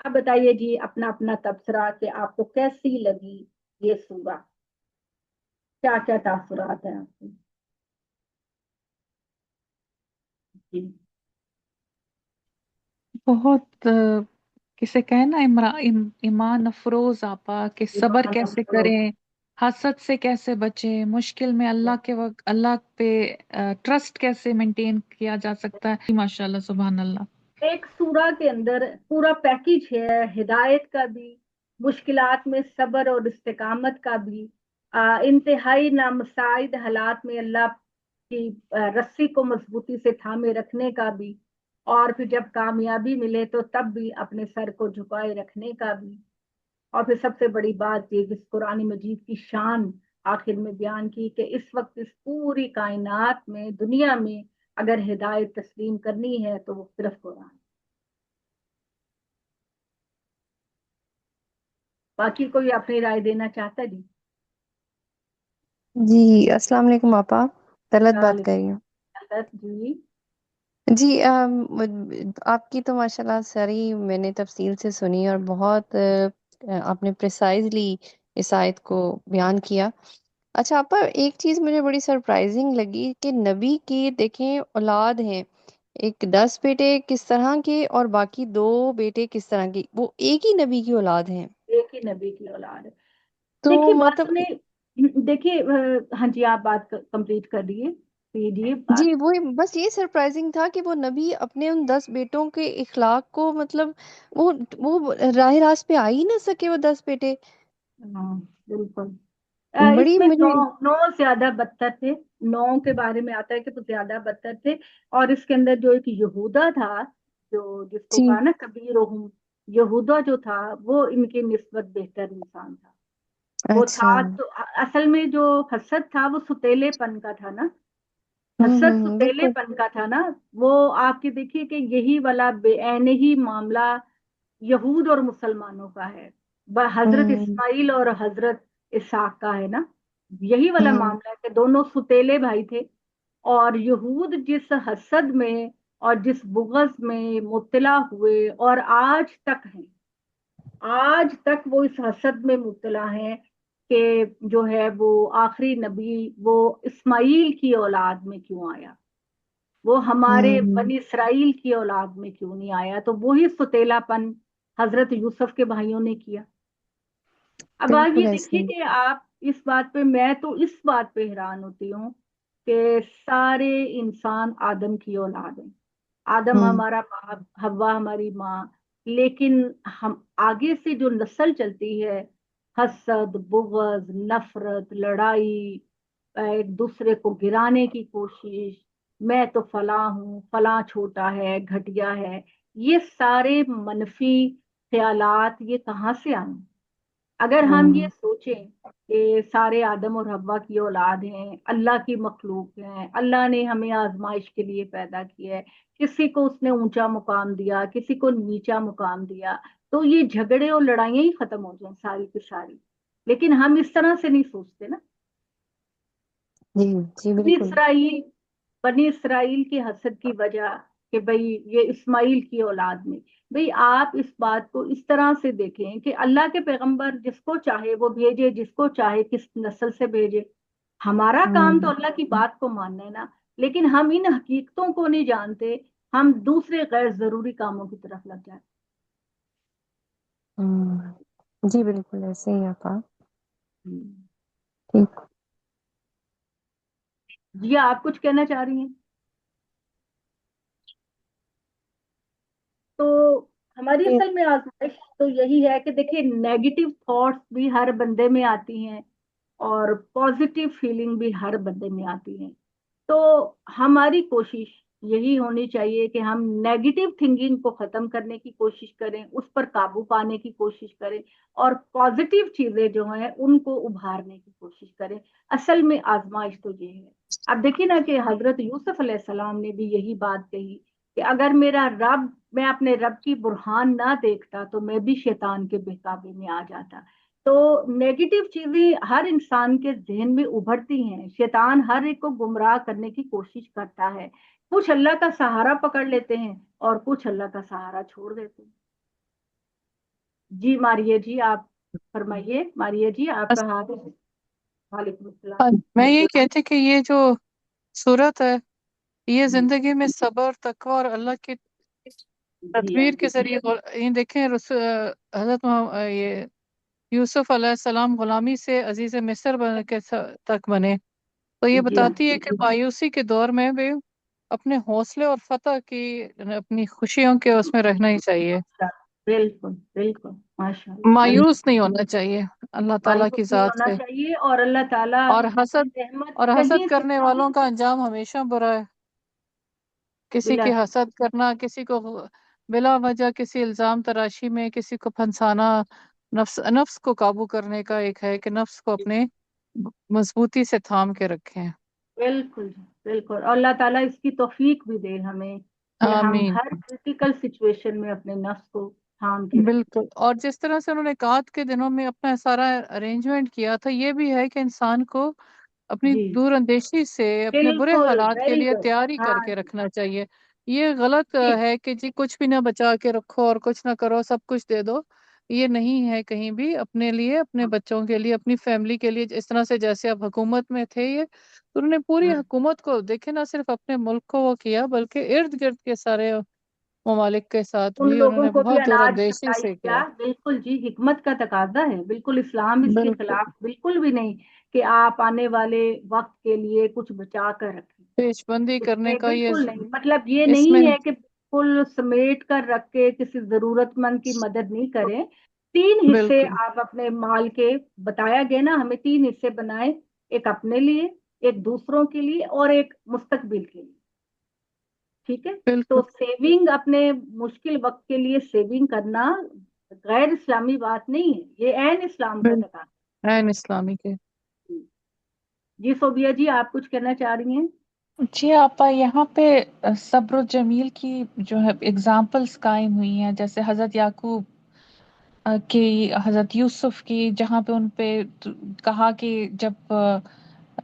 अब बताइए जी अपना अपना तबसरा कि आपको कैसी लगी ये सूरा, क्या क्या तासुरात हैं आपके। जी। बहुत किसे कहे ना, ईमान अफरोज आपा कि सबर ईमान कैसे अफरोज। करें, हसद से कैसे बचे, मुश्किल में अल्लाह के वक्त अल्लाह पे ट्रस्ट कैसे मेंटेन किया जा सकता है। माशाल्लाह, सुभान अल्लाह। एक सूरा के अंदर पूरा पैकेज है, हिदायत का भी, मुश्किलात में सब्र और इस्तिकामत का भी, इंतहाई नामुसाइद हालात में अल्लाह की रस्सी को मजबूती से थामे रखने का भी, और फिर जब कामयाबी मिले तो तब भी अपने सर को झुकाए रखने का भी। और फिर सबसे बड़ी बात ये जिस कुरान मजीद की शान आखिर में बयान की कि इस वक्त इस पूरी कायनात में दुनिया में अगर हिदायत तस्लीम करनी है तो वो सिर्फ कुरान। बाकी कोई अपनी राय देना चाहता जी। जी, अस्सलाम वालेकुम आपा। तलत बात लाल कर रही हूँ। जी। जी, आपकी तो माशाल्लाह सारी मैंने तफसील से सुनी और बहुत आपने प्रिसाइजली इस आयत को बयान किया। अच्छा आपा, एक चीज़ मुझे बड़ी सरप्राइजिंग लगी कि नबी की देखें औलाद हैं, एक 10 बेटे किस तरह के और बाकी 2 बेटे किस तरह के, वो एक ही नबी की औलाद हैं। एक ही नबी की औलाद है। तो देखिए बात मतलब सुने। देखिए हाँ जी आप बात कंप्लीट कर लिए, कीजिए बात। जी, वो बस ये सरप्राइजिंग था कि वो नबी अपने उन 10 बेटों के इखलाक को मतलब वो राह रास्त पे आ ही ना सके, वो 10 बेटे। हाँ बिल्कुल। बड़ी इसमें नौ मुझे नौ ज्यादा बदतर थे। नौ के बारे में आता है कि वो ज्यादा बदतर थे। और इसके अंदर जो एक यहूदा था, जो जिसको जी। कहा ना कबीर यहूदा जो था वो इनकी निस्बत बेहतर इंसान था। वो अच्छा। था तो असल में जो हसद था वो सुतेलेपन का था ना। हसद बिल्कुल। सुतेलेपन का था ना। वो आपकी देखिए कि यही वाला बेऐन ही मामला यहूद और मुसलमानों का है। हजरत हम्म। इस्माइल और हजरत इसहाक का है ना। यही वाला हम्म। मामला है कि दोनों सुतेले भाई थे। और यहूद जिस हसद में और जिस बुग़्ज़ में मुब्तला हुए और आज तक हैं, आज तक वो इस हसद में मुब्तला हैं कि जो है वो आखिरी नबी वो इस्माइल की औलाद में क्यों आया, वो हमारे हम्म। बनी इसराइल की औलाद में क्यों नहीं आया। तो वही सुतेलापन हजरत यूसुफ के भाइयों ने किया। अब आप ये बिल्कुल ऐसे देखिए ही। कि आप इस बात पे, मैं तो इस बात पे हैरान होती हूँ कि सारे इंसान आदम की औलाद हैं। आदम हम्म। हमारा बाप, हव्वा हमारी माँ। लेकिन हम आगे से जो नस्ल चलती है, हसद, बुग़्ज़, नफरत, लड़ाई, एक दूसरे को गिराने की कोशिश, मैं तो फलां हूँ, फलां छोटा है, घटिया है, ये सारे मनफी ख्यालात ये कहाँ से आए। अगर हम ये हम्म। सोचें कि सारे आदम और हव्वा की औलाद हैं, अल्लाह की मखलूक हैं, अल्लाह ने हमें आजमाइश के लिए पैदा किया है, किसी को उसने ऊंचा मुकाम दिया, किसी को नीचा मुकाम दिया, तो ये झगड़े और लड़ाइयां ही खत्म हो जाएं सारी की सारी। लेकिन हम इस तरह से नहीं सोचते ना। जी। जी बनी बिल्कुल। इसराइल बनी इसराइल की हसद की वजह कि भाई ये इस्माइल की औलाद में, भाई आप इस बात को इस तरह से देखें कि अल्लाह के पैगंबर जिसको चाहे वो भेजे, जिसको चाहे किस नस्ल से भेजे। हमारा काम तो हम्म। अल्लाह की बात को मानना है ना। लेकिन हम इन हकीकतों को नहीं जानते, हम दूसरे गैर जरूरी कामों की तरफ लग जाते जी बिल्कुल ऐसे ही आपा। हैं। ठीक। जी आप कुछ कहना चाह रही हैं। तो हमारी असल में आजमाइश तो यही है कि देखिए नेगेटिव थॉट्स भी हर बंदे में आती हैं और पॉजिटिव फीलिंग भी हर बंदे में आती है। तो हमारी कोशिश यही होनी चाहिए कि हम नेगेटिव थिंकिंग को खत्म करने की कोशिश करें, उस पर काबू पाने की कोशिश करें, और पॉजिटिव चीजें जो हैं उनको उभारने की कोशिश करें। असल में आजमाइश तो ये है। अब देखिए ना कि हजरत यूसुफ अलैहिस्सलाम ने भी यही बात कही कि अगर मेरा रब, मैं अपने रब की बुरहान ना देखता तो मैं भी शैतान के बहकावे में आ जाता। तो नेगेटिव चीजें हर इंसान के जहन में उभरती हैं, शैतान हर एक को गुमराह करने की कोशिश करता है। कुछ अल्लाह का सहारा पकड़ लेते हैं और कुछ अल्लाह का सहारा छोड़ देते हैं। जी मारिया जी, आप फरमाइए। मारिया जी, आपका हाथ। वालेकुम अस्सलाम। मैं ये कहती कि ये जो सूरत है ये जी जिंदगी में सब्र, तकवा और अल्लाह की जी तदबीर के जरिए ये देखें हजरत ये यूसुफ अलैहिस्सलाम गुलामी से अजीज मिस्र तक बने, तो ये जी हाँ, बताती है कि मायूसी के दौर में भी अपने हौसले और फतह की, अपनी खुशियों के उसमें रहना ही चाहिए। बिल्कुल बिल्कुल, माशाल्लाह। मायूस नहीं होना चाहिए अल्लाह ताला मायूस की नहीं जात होना से। चाहिए, और अल्लाह ताला और की हसद रहमत और हसद कहीं से करने वालों का अंजाम हमेशा बुरा है। किसी बिला की हसद करना, किसी को बिला वजह किसी इल्जाम तराशी में किसी को फंसाना, नफ्स नफ्स को काबू करने का एक है कि नफ्स को अपने मजबूती से थाम के रखें। बिल्कुल बिल्कुल, और अल्लाह ताला इसकी तौफीक भी दे हमें कि हम आमीन। हर क्रिटिकल सिचुएशन में अपने नफ्स को थाम के रखें। बिल्कुल, और जिस तरह से उन्होंने कात के दिनों में अपना सारा अरेंजमेंट किया था, ये भी है कि इंसान को अपनी जी दूरअंदेशी से अपने बुरे बिल्कुल, हालात के वेरी लिए गुड। तैयारी हाँ करके रखना चाहिए। ये गलत जी है कि जी कुछ भी ना बचा के रखो और कुछ ना करो, सब कुछ दे दो। ये नहीं है कहीं भी। अपने लिए, अपने बच्चों के लिए, अपनी फैमिली के लिए, इस तरह से जैसे आप हुकूमत में थे, ये तो उन्होंने पूरी हाँ। हुकूमत को देखे, ना सिर्फ अपने मुल्क को वो किया बल्कि इर्द गिर्द के सारे ममालिक के साथ उन भी लोगों उन्होंने को भी बहुत अनाज दूरंदेशी सप्लाई से किया। किया। बिल्कुल जी, हिकमत का तकाजा है, बिल्कुल इस्लाम इसके बिल्कुल, खिलाफ बिल्कुल भी नहीं कि आप आने वाले वक्त के लिए कुछ बचा कर रखें। पेशबंदी करने इसमें का ये बिल्कुल नहीं, मतलब ये इसमें नहीं है कि बिल्कुल समेट कर रख के किसी जरूरतमंद की मदद नहीं करें। तीन हिस्से बिल्कुल आप अपने माल के, बताया गया ना हमें, तीन हिस्से बनाए। एक अपने लिए, एक दूसरों के लिए, और एक मुस्तकबिल के लिए। ठीक है। तो बिल्कुल सेविंग, अपने मुश्किल वक्त के लिए सेविंग करना गैर इस्लामी बात नहीं है, ये ऐन इस्लाम का बिल्कुल तकाजा एन इस्लामी के। है। जी सोबिया जी, आप कुछ कहना चाह रही हैं? जी आपा, यहाँ पे सब्र जमील की जो है एग्जाम्पल्स कायम हुई हैं, जैसे हजरत याकूब की, हजरत यूसुफ की, जहाँ पे उन पे कहा कि जब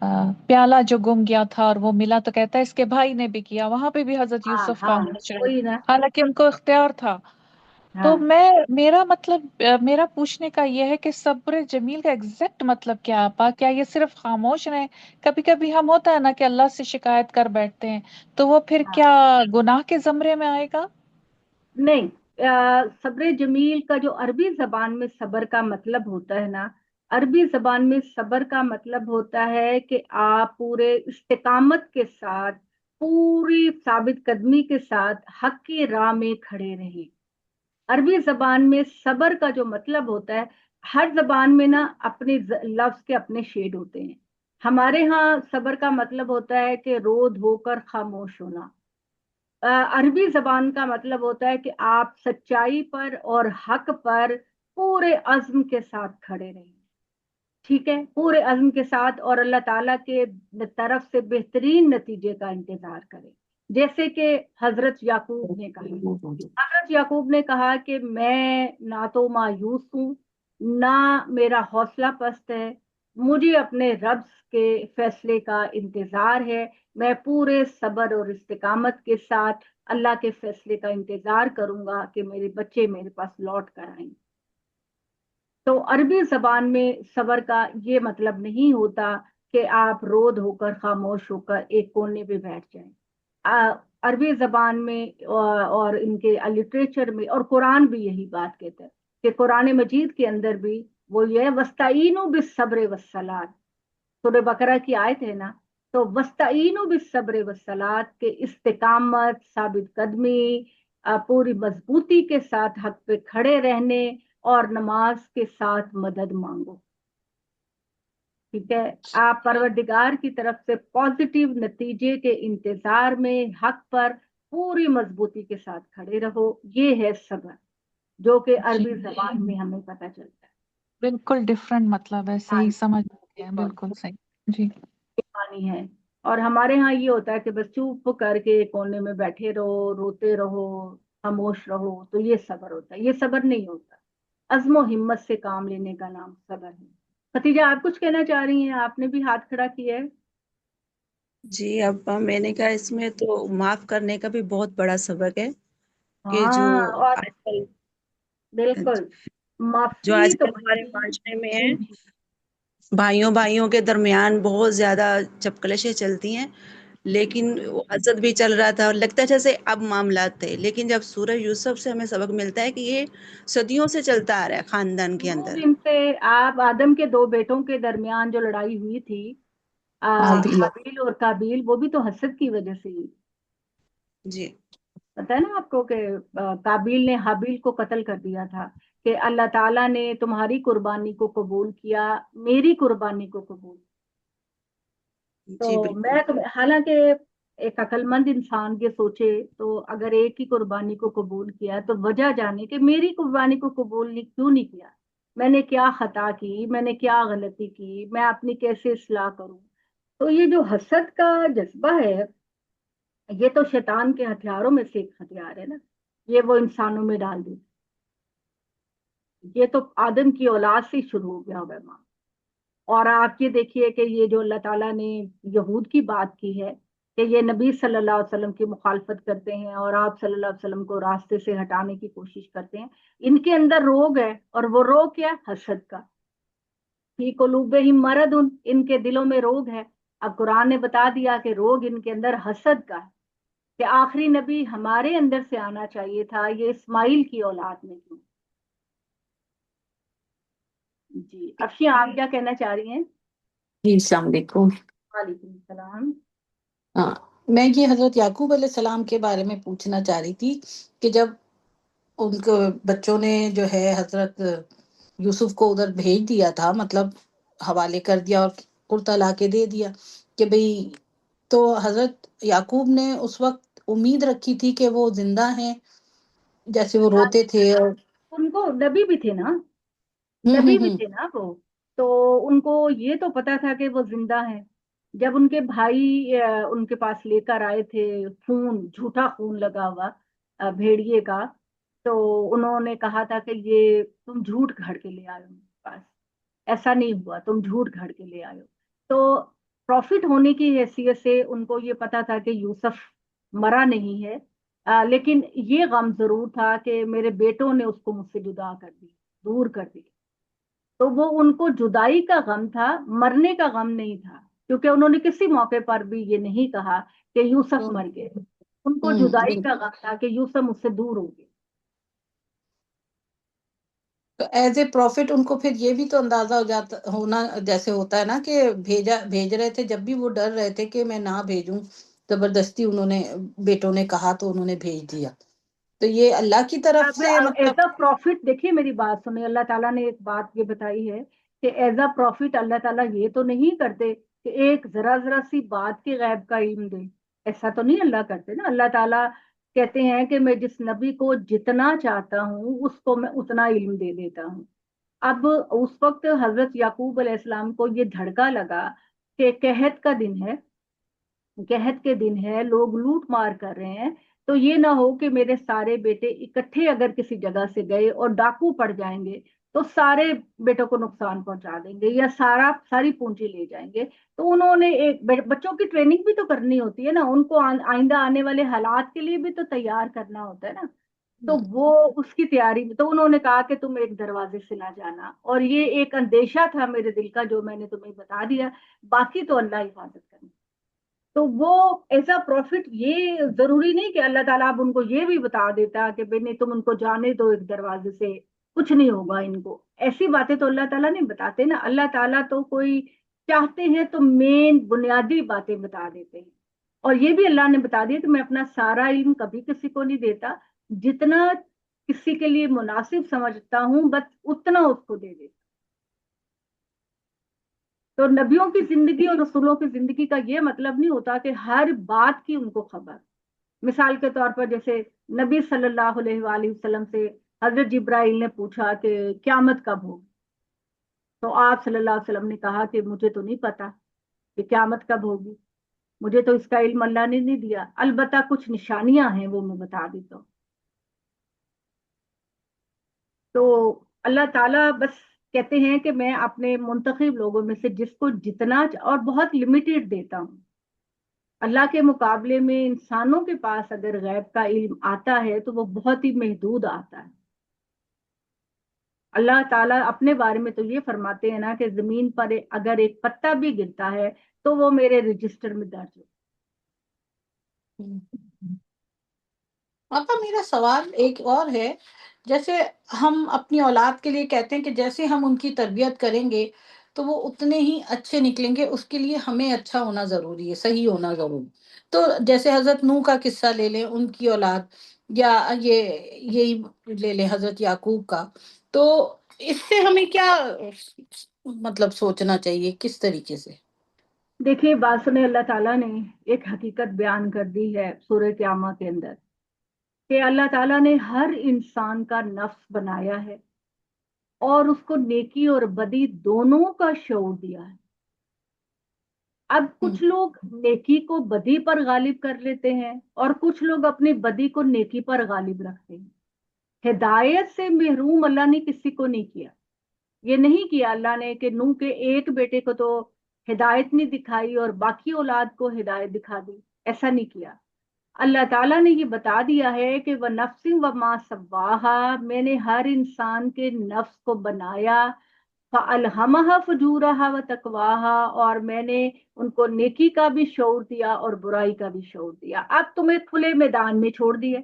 प्याला जो गुम गया था और वो मिला तो कहता है इसके भाई ने भी किया, वहां पे भी हजरत हाँ यूसुफ हाँ, खामोश रहे, वही ना। हालांकि उनको इख्तियार था। तो हाँ मेरा मतलब मेरा पूछने का ये है कि सब्र जमील का एग्जैक्ट मतलब क्या है आपा? क्या ये सिर्फ खामोश रहे? कभी कभी हम होता है ना कि अल्लाह से शिकायत कर बैठते हैं, तो वो फिर हाँ, क्या गुनाह के जमरे में आएगा? नहीं। सब्र जमील का जो अरबी जबान में सब्र का मतलब होता है ना, अरबी जबान में सब्र का मतलब होता है कि आप पूरे इस्तिकामत के साथ, पूरी साबित कदमी के साथ हक की राह में खड़े रहें। अरबी जबान में सबर का जो मतलब होता है, हर जबान में ना अपने लफ्ज के अपने शेड होते हैं। हमारे यहाँ सबर का मतलब होता है कि रो धोकर खामोश होना। अरबी जबान का मतलब होता है कि आप सच्चाई पर और हक पर पूरे अज़्म के साथ खड़े रहें। ठीक है, पूरे अज़्म के साथ, और अल्लाह ताला के तरफ से बेहतरीन नतीजे का इंतजार करें। जैसे कि हजरत याकूब ने कहा, हजरत याकूब ने कहा कि मैं ना तो मायूस हूँ, ना मेरा हौसला पस्त है, मुझे अपने रब के फैसले का इंतजार है। मैं पूरे सब्र और इस्तिकामत के साथ अल्लाह के फैसले का इंतजार करूंगा कि मेरे बच्चे मेरे पास लौट कर आएंगे। तो अरबी जबान में सबर का ये मतलब नहीं होता कि आप रोद होकर खामोश होकर एक कोने पे बैठ जाएं। अरबी जबान में और इनके लिटरेचर में, और कुरान भी यही बात कहता है कि कुरान मजीद के अंदर भी वो ये है, वस्ताईनु बिस्सब्र वस्सलात, सूरह बकरा की आयत है ना। तो वस्ताईनु बिस्सब्र वस्सलात के इस्तिकामत, साबित कदमी, पूरी मजबूती के साथ हक पे खड़े रहने और नमाज के साथ मदद मांगो। ठीक है। आप परवरदिगार की तरफ से पॉजिटिव नतीजे के इंतजार में हक पर पूरी मजबूती के साथ खड़े रहो। ये है सब्र, जो कि जी अरबी जबान में हमें पता चलता है। बिल्कुल डिफरेंट मतलब है, हाँ सही समझ गया, जी, बिल्कुल सही। जी पानी है। और हमारे यहाँ ये होता है कि बस चुप करके कोने में बैठे रहो, रोते रहो, खामोश रहो, तो ये सब्र होता है। ये सब्र नहीं होता। अज़्म और हिम्मत से काम लेने का नाम सब्र है। खतीजा, आप कुछ कहना चाह रही हैं? आपने भी हाथ खड़ा किया है। जी, अब मैंने कहा इसमें तो माफ करने का भी बहुत बड़ा सबक है कि जो हाँ, और आजकल बिल्कुल جو معافی آج تو کل ہمارے بھائی معاشرے میں ہے، جی جی بھائیوں بھائیوں کے درمیان بہت زیادہ چپکلشیں چلتی ہیں، لیکن وہ حسد بھی چل رہا تھا اور لگتا ہے جیسے اب معاملات تھے، لیکن جب سورہ یوسف سے ہمیں سبق ملتا ہے کہ یہ صدیوں سے چلتا آ رہا ہے خاندان کے شروع اندر۔ دن سے آپ آدم کے دو بیٹوں کے درمیان جو لڑائی ہوئی تھی ہاں بھی لوگ حابیل اور قابیل، وہ بھی تو حسد کی وجہ سے ہوئی۔ جی پتا ہے نا آپ کو کہ قابیل نے حابیل کو قتل کر دیا تھا کہ اللہ تعالیٰ نے تمہاری قربانی کو قبول کیا، میری قربانی کو قبول۔ تو جی بالکل۔ میں حالانکہ ایک عقل مند انسان یہ سوچے تو اگر ایک ہی قربانی کو قبول کیا تو وجہ جانے کہ میری قربانی کو قبول نہیں کیوں نہیں کیا، میں نے کیا خطا کی، میں نے کیا غلطی کی، میں اپنی کیسے اصلاح کروں۔ تو یہ جو حسد کا جذبہ ہے، یہ تو شیطان کے ہتھیاروں میں سے ایک ہتھیار ہے نا، یہ وہ انسانوں میں ڈال دیتا، یہ تو آدم کی اولاد سے شروع ہو گیا ہوگا ماں۔ اور آپ یہ دیکھیے کہ یہ جو اللہ تعالیٰ نے یہود کی بات کی ہے کہ یہ نبی صلی اللہ علیہ وسلم کی مخالفت کرتے ہیں اور آپ صلی اللہ علیہ وسلم کو راستے سے ہٹانے کی کوشش کرتے ہیں، ان کے اندر روگ ہے، اور وہ روگ کیا ہے؟ حسد کا۔ فی قلوبہم مرض، ان کے دلوں میں روگ ہے۔ اب قرآن نے بتا دیا کہ روگ ان کے اندر حسد کا ہے، کہ آخری نبی ہمارے اندر سے آنا چاہیے تھا، یہ اسماعیل کی اولاد میں کیوں؟ جی افشی، آپ کیا کہنا چاہ رہی ہیں؟ جی السلام علیکم۔ وعلیکم السلام۔ ہاں، میں یہ حضرت یعقوب علیہ السلام کے بارے میں پوچھنا چاہ رہی تھی کہ جب ان کو بچوں نے جو ہے حضرت یوسف کو ادھر بھیج دیا تھا، مطلب حوالے کر دیا اور لا کے دے دیا کہ بھئی، تو حضرت یعقوب نے اس وقت امید رکھی تھی کہ وہ زندہ ہیں، جیسے وہ روتے تھے اور ان کو نبی بھی تھے نا، ہوں نبی ہوں بھی ہوں تھے نا وہ، تو ان کو یہ تو پتا تھا کہ وہ زندہ ہیں۔ جب ان کے بھائی ان کے پاس لے کر آئے تھے خون، جھوٹا خون لگا ہوا بھیڑیے کا، تو انہوں نے کہا تھا کہ یہ تم جھوٹ گھڑ کے لے آئے ہو میرے پاس، ایسا نہیں ہوا، تم جھوٹ گھڑ کے لے آئے ہو۔ تو پروفٹ ہونے کی حیثیت سے ان کو یہ پتا تھا کہ یوسف مرا نہیں ہے، لیکن یہ غم ضرور تھا کہ میرے بیٹوں نے اس کو مجھ سے جدا کر دی، دور کر دی۔ تو وہ ان کو جدائی کا غم تھا، مرنے کا غم نہیں تھا، کیونکہ انہوں نے کسی موقع پر بھی یہ نہیں کہا کہ یوسف مر گئے، ان کو جدائی کا غم تھا کہ یوسف مجھ سے دور ہو گئے۔ تو ایز اے پروفٹ ان کو پھر یہ بھی تو اندازہ ہو جاتا ہونا جیسے ہوتا ہے نا کہ بھیج رہے تھے، جب بھی وہ ڈر رہے تھے کہ میں نہ بھیجوں، زبردستی انہوں نے بیٹوں نے کہا تو انہوں نے بھیج دیا، تو یہ اللہ کی طرف اب سے ایز مطلب۔ اے پروفٹ دیکھیے، میری بات سنیں، اللہ تعالیٰ نے ایک بات یہ بتائی ہے کہ ایز اے پروفٹ اللہ تعالیٰ یہ تو نہیں کرتے کہ ایک ذرا ذرا سی بات کے غیب کا علم دے، ایسا تو نہیں اللہ کرتے نا۔ اللہ تعالیٰ کہتے ہیں کہ میں جس نبی کو جتنا چاہتا ہوں اس کو میں اتنا علم دے دیتا ہوں۔ اب اس وقت حضرت یعقوب علیہ السلام کو یہ دھڑکا لگا کہ قحط کا دن ہے، قحط کے دن ہے، لوگ لوٹ مار کر رہے ہیں، تو یہ نہ ہو کہ میرے سارے بیٹے اکٹھے اگر کسی جگہ سے گئے اور ڈاکو پڑ جائیں گے تو سارے بیٹوں کو نقصان پہنچا دیں گے یا ساری پونجی لے جائیں گے۔ تو انہوں نے ایک بچوں کی ٹریننگ بھی تو کرنی ہوتی ہے نا، ان کو آئندہ آنے والے حالات کے لیے بھی تو تیار کرنا ہوتا ہے نا۔ تو وہ اس کی تیاری میں تو انہوں نے کہا کہ تم ایک دروازے سے نہ جانا، اور یہ ایک اندیشہ تھا میرے دل کا جو میں نے تمہیں بتا دیا، باقی تو اللہ حفاظت کرنا۔ تو وہ ایز اے پروفٹ یہ ضروری نہیں کہ اللہ تعالیٰ اب ان کو یہ بھی بتا دیتا کہ بھئی نہیں تم ان کو جانے دو ایک دروازے سے، کچھ نہیں ہوگا ان کو، ایسی باتیں تو اللہ تعالیٰ نہیں بتاتے نا۔ اللہ تعالیٰ تو کوئی چاہتے ہیں تو مین بنیادی باتیں بتا دیتے ہیں، اور یہ بھی اللہ نے بتا دیا کہ میں اپنا سارا علم کبھی کسی کو نہیں دیتا، جتنا کسی کے لیے مناسب سمجھتا ہوں بس اتنا اس کو دے دیتا۔ تو نبیوں کی زندگی اور رسولوں کی زندگی کا یہ مطلب نہیں ہوتا کہ ہر بات کی ان کو خبر۔ مثال کے طور پر جیسے نبی صلی اللہ علیہ وآلہ وسلم سے حضرت جبرائیل نے پوچھا کہ قیامت کب ہوگی، تو آپ صلی اللہ علیہ وسلم نے کہا کہ مجھے تو نہیں پتا کہ قیامت کب ہوگی، مجھے تو اس کا علم اللہ نے نہیں دیا، البتہ کچھ نشانیاں ہیں وہ میں بتا دیتا ہوں۔ تو اللہ تعالیٰ بس کہتے ہیں کہ میں اپنے منتخب لوگوں میں سے جس کو جتنا اور بہت لمیٹڈ دیتا ہوں۔ اللہ کے مقابلے میں انسانوں کے پاس اگر غیب کا علم آتا ہے تو وہ بہت ہی محدود آتا ہے۔ اللہ تعالیٰ اپنے بارے میں تو یہ فرماتے ہیں نا کہ زمین پر اگر ایک پتا بھی گرتا ہے تو وہ میرے رجسٹر میں درج ہو۔ آپا میرا سوال ایک اور ہے، جیسے ہم اپنی اولاد کے لیے کہتے ہیں کہ جیسے ہم ان کی تربیت کریں گے تو وہ اتنے ہی اچھے نکلیں گے، اس کے لیے ہمیں اچھا ہونا ضروری ہے، صحیح ہونا ضروری۔ تو جیسے حضرت نوح کا قصہ لے لیں، ان کی اولاد، یا یہی لے لیں حضرت یعقوب کا، تو اس سے ہمیں کیا مطلب سوچنا چاہیے، کس طریقے سے؟ دیکھیے بات سنیں، اللہ تعالیٰ نے ایک حقیقت بیان کر دی ہے سورہ قیامہ کے اندر کہ اللہ تعالیٰ نے ہر انسان کا نفس بنایا ہے اور اس کو نیکی اور بدی دونوں کا شعور دیا ہے۔ اب کچھ لوگ نیکی کو بدی پر غالب کر لیتے ہیں اور کچھ لوگ اپنی بدی کو نیکی پر غالب رکھتے ہیں۔ ہدایت سے محروم اللہ نے کسی کو نہیں کیا۔ یہ نہیں کیا اللہ نے کہ نوح کے ایک بیٹے کو تو ہدایت نہیں دکھائی اور باقی اولاد کو ہدایت دکھا دی، ایسا نہیں کیا۔ اللہ تعالیٰ نے یہ بتا دیا ہے کہ وہ نفس و ما سواہا، میں نے ہر انسان کے نفس کو بنایا، فَأَلْهَمَهَا فُجُورَهَا وَتَقْوَاهَا، اور میں نے ان کو نیکی کا بھی شعور دیا اور برائی کا بھی شعور دیا۔ اب تمہیں کھلے میدان میں چھوڑ دیے،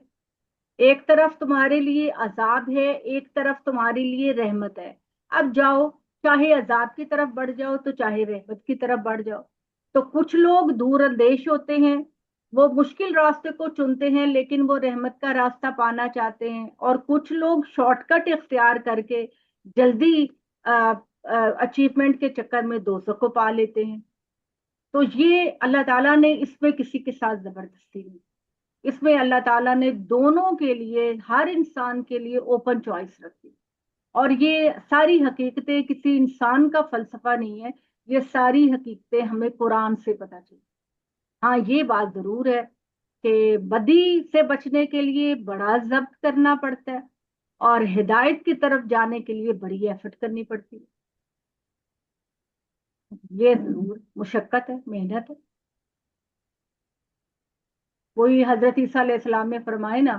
ایک طرف تمہارے لیے عذاب ہے، ایک طرف تمہارے لیے رحمت ہے۔ اب جاؤ، چاہے عذاب کی طرف بڑھ جاؤ تو چاہے رحمت کی طرف بڑھ جاؤ۔ تو کچھ لوگ دور اندیش ہوتے ہیں، وہ مشکل راستے کو چنتے ہیں لیکن وہ رحمت کا راستہ پانا چاہتے ہیں، اور کچھ لوگ شارٹ کٹ اختیار کر کے جلدی اچیومنٹ کے چکر میں دوزخ کو پا لیتے ہیں۔ تو یہ اللہ تعالیٰ نے اس میں کسی کے ساتھ زبردستی نہیں، اس میں اللہ تعالیٰ نے دونوں کے لیے، ہر انسان کے لیے اوپن چوائس رکھی۔ اور یہ ساری حقیقتیں کسی انسان کا فلسفہ نہیں ہے، یہ ساری حقیقتیں ہمیں قرآن سے پتہ چلی۔ ہاں یہ بات ضرور ہے کہ بدی سے بچنے کے لیے بڑا ضبط کرنا پڑتا ہے اور ہدایت کی طرف جانے کے لیے بڑی ایفرٹ کرنی پڑتی ہے۔ یہ ضرور مشقت ہے، محنت ہے۔ وہی حضرت عیسیٰ علیہ السلام نے فرمائے نا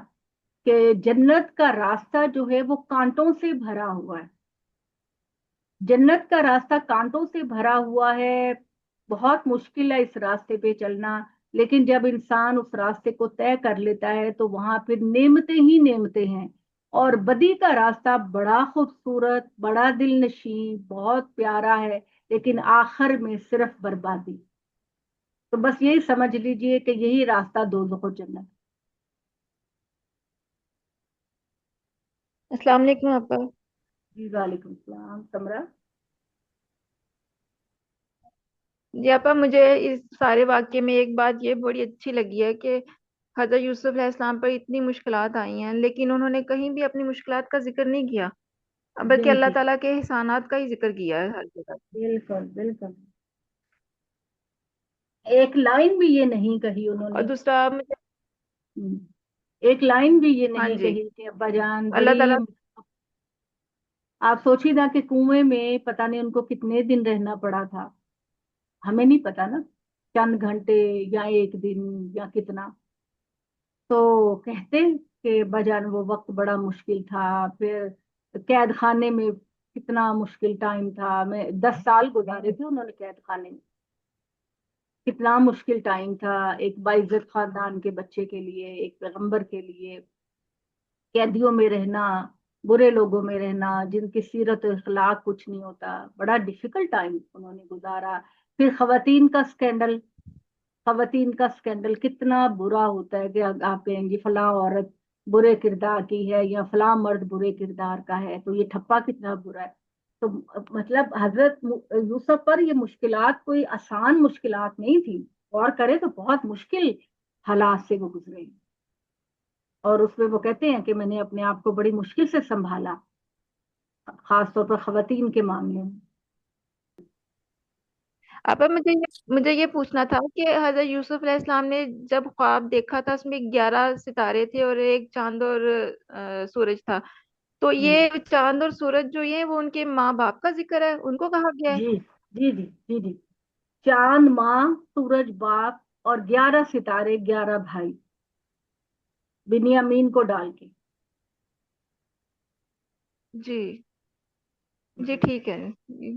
کہ جنت کا راستہ جو ہے وہ کانٹوں سے بھرا ہوا ہے، جنت کا راستہ کانٹوں سے بھرا ہوا ہے، بہت مشکل ہے اس راستے پہ چلنا، لیکن جب انسان اس راستے کو طے کر لیتا ہے تو وہاں پھر نعمتیں ہی نعمتیں ہیں۔ اور بدی کا راستہ بڑا خوبصورت، بڑا دل نشیں، بہت پیارا ہے، لیکن آخر میں صرف بربادی۔ تو بس یہی سمجھ لیجئے کہ یہی راستہ دوزخ و جنت۔ السلام علیکم آپا۔ جی وعلیکم السلام سمرا۔ جی آپا، مجھے اس سارے واقعے میں ایک بات یہ بڑی اچھی لگی ہے کہ حضرت یوسف علیہ السلام پر اتنی مشکلات آئی ہیں لیکن انہوں نے کہیں بھی اپنی مشکلات کا ذکر نہیں کیا، بلکہ جی اللہ جی تعالیٰ کے احسانات کا ہی ذکر کیا ہے ہر جگہ۔ بالکل بالکل، ایک لائن بھی یہ نہیں کہی انہوں اور نے، دوسرا مجھے، ایک لائن بھی یہ ہاں نہیں جی، کہی کہ ابا جان اللہ بڑی، تعالیٰ، آپ سوچی نا کہ کنویں میں پتہ نہیں ان کو کتنے دن رہنا پڑا تھا، ہمیں نہیں پتا نا، چند گھنٹے یا ایک دن یا کتنا۔ تو کہتے کہ ابا جان وہ وقت بڑا مشکل تھا، پھر قید خانے میں کتنا مشکل ٹائم تھا، میں 10 سال گزارے تھے انہوں نے قید خانے میں، کتنا مشکل ٹائم تھا ایک باعزت خاندان کے بچے کے لیے، ایک پیغمبر کے لیے، قیدیوں میں رہنا، برے لوگوں میں رہنا جن کی سیرت و اخلاق کچھ نہیں ہوتا، بڑا ڈیفیکلٹ ٹائم انہوں نے گزارا۔ پھر خواتین کا سکینڈل کتنا برا ہوتا ہے کہ آپ کہیں گے فلاں عورت برے کردار کی ہے یا فلاں مرد برے کردار کا ہے، تو یہ ٹھپا کتنا برا ہے۔ تو مطلب حضرت یوسف پر یہ مشکلات کوئی آسان مشکلات نہیں تھی، غور کرے تو بہت مشکل حالات سے وہ گزرے ہیں، اور اس میں وہ کہتے ہیں کہ میں نے اپنے آپ کو بڑی مشکل سے سنبھالا، خاص طور پر خواتین کے معاملے میں۔ آپا مجھے یہ پوچھنا تھا کہ حضرت یوسف علیہ السلام نے جب خواب دیکھا تھا اس میں 11 ستارے تھے اور ایک چاند اور سورج تھا، تو یہ چاند اور سورج جو یہ وہ ان کے ماں باپ کا ذکر ہے، ان کو کہا گیا ہے؟ جی جی جی جی جی، چاند ماں، سورج باپ، اور 11 ستارے 11 بھائی، بنیامین کو ڈال کے۔ جی جی ٹھیک ہے جی۔